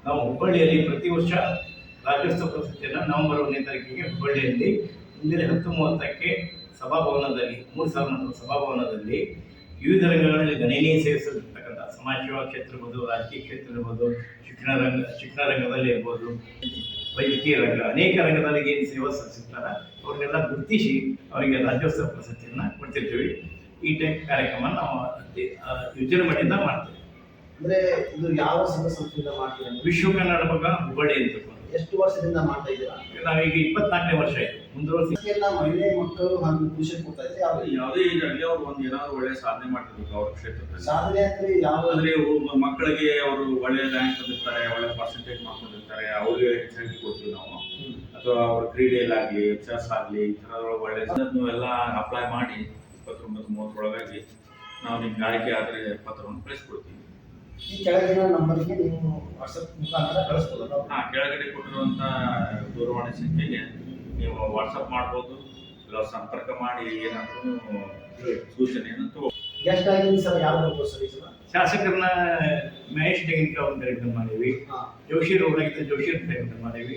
ನಾವು ಹುಬ್ಬಳ್ಳಿಯಲ್ಲಿ ಪ್ರತಿ ವರ್ಷ ರಾಜ್ಯೋತ್ಸವ ಪ್ರಶಸ್ತಿಯನ್ನು ನವೆಂಬರ್ 1ನೇ ತಾರೀಕಿಗೆ ಹುಬ್ಬಳ್ಳಿಯಲ್ಲಿ ಮುಂಜಾನೆ 10:30ಕ್ಕೆ ಸಭಾಭವನದಲ್ಲಿ 3,000 ಸಭಾಭವನದಲ್ಲಿ ವಿವಿಧ ರಂಗಗಳಲ್ಲಿ ಗಣನೀಯ ಸೇರಿಸಿರ್ತಕ್ಕಂಥ ಸಮಾಜ ಸೇವಾ ಕ್ಷೇತ್ರ ಇರ್ಬೋದು, ರಾಜಕೀಯ ಕ್ಷೇತ್ರ ಇರ್ಬೋದು, ಶಿಕ್ಷಣ ರಂಗದಲ್ಲಿ ಇರ್ಬೋದು, ವೈದ್ಯಕೀಯ ರಂಗ, ಅನೇಕ ರಂಗದಲ್ಲಿ ಏನು ಸೇವಾ ಸಲ್ಲಿಸಿರ್ತಾರೆ ಅವ್ರನ್ನೆಲ್ಲ ಗುರುತಿಸಿ ಅವರಿಗೆ ರಾಜ್ಯೋತ್ಸವ ಪ್ರಶಸ್ತಿಯನ್ನು ಕೊಡ್ತಿರ್ತೀವಿ. ಈ ಟೈಪ್ ಕಾರ್ಯಕ್ರಮ ನಾವು ಯೋಜನೆ ಮಾಡಿಂದ ಮಾಡ್ತೀವಿ. ಅಂದ್ರೆ ಇದು ಯಾವ ಸಂಸ್ಥೆಯಿಂದ ಮಾಡ್ತೀರಾ? ವಿಶ್ವ ಕನ್ನಡ ಮಗ ಹುಬ್ಬಳ್ಳಿ ಅಂತ. ಎಷ್ಟು ವರ್ಷದಿಂದ ಮಾಡ್ತಾ ಇದ್ದೀರಾ? ನಾವೀಗ 24ನೇ ವರ್ಷ ಆಯ್ತು. ಮುಂದಿನ ವರ್ಷ ಮಹಿಳೆ ಮಕ್ಕಳು ಹಾಗೂ ಪುರುಷರು ಕೊಡ್ತಾ ಇದ್ರೆ ಯಾವುದೇ ಈಗ ಅವ್ರು ಒಂದು ಏನಾದ್ರು ಒಳ್ಳೆ ಸಾಧನೆ ಮಾಡಿರ್ಬೇಕು ಅವ್ರ ಕ್ಷೇತ್ರದಲ್ಲಿ. ಸಾಧನೆ ಅಂದ್ರೆ ಯಾವ ಅಂದ್ರೆ ಮಕ್ಕಳಿಗೆ ಅವರು ಒಳ್ಳೆ ರ್ಯಾಂಕ್ ತಂದಿರ್ತಾರೆ, ಒಳ್ಳೆ ಪರ್ಸೆಂಟೇಜ್ ಮಾಡ್ಕೊಂಡಿರ್ತಾರೆ, ಅವ್ರಿಗೆ ಹೆಚ್ಚಾಗಿ ಕೊಡ್ತೀವಿ ನಾವು. ಅಥವಾ ಅವ್ರ ಕ್ರೀಡೆಯಲ್ಲಾಗಲಿ, ಚೆಸ್ ಆಗಲಿ, ಈ ಥರ ಒಳ್ಳೆ ಎಲ್ಲ ಅಪ್ಲೈ ಮಾಡಿ 29-30 ಒಳಗಾಗಿ ನಾವು ನಿಮ್ಗೆ ಆಯ್ಕೆ ಆದರೆ ಪತ್ರವನ್ನು ಕಳಿಸ್ಕೊಡ್ತೀವಿ. ಈ ಕೆಳಗಿನ ನಂಬರ್ಗೆ ನೀವು ವಾಟ್ಸಪ್ ಮುಖಾಂತರ ಕಳಿಸ್ಬೋದು. ಕೆಳಗಡೆ ಕೊಟ್ಟಿರುವಂಥ ದೂರವಾಣಿ ಸಂಖ್ಯೆಗೆ ನೀವು ವಾಟ್ಸಪ್ ಮಾಡ್ಬೋದು, ಇಲ್ಲ ಸಂಪರ್ಕ ಮಾಡಿ ಏನಾದರೂ ಸೂಚನೆಯನ್ನು ತಗೋ. ಗೆಸ್ಟ್ ಆಗಿ ಸರ್ ಯಾರು ಬರ್ಬೋದು ಸರ್? ಈ ಸಲ ಶಾಸಕರನ್ನ ಮಹೇಶ್ ತೆಂಗಿನಕಾಯಿ ಅವ್ರನ್ನ ಕರೆಕ್ಟ್ ಮಾಡೀವಿ, ಜೋಶಿರ್ ಅವರಾಗಿದ್ದ ಜೋಶಿರ್ ಕರೆಕ್ಟ್ ಮಾಡೀವಿ,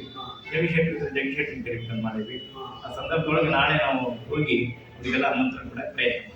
ಜಗಶೆಟ್ಟಿ ಕರೆಕ್ಟ್ ಮಾಡೀವಿ. ಆ ಸಂದರ್ಭದೊಳಗೆ ನಾಳೆ ನಾವು ಹೋಗಿ ಅವರಿಗೆಲ್ಲ ಆಮಂತ್ರಣ ಕೂಡ ಪ್ರಯತ್ನ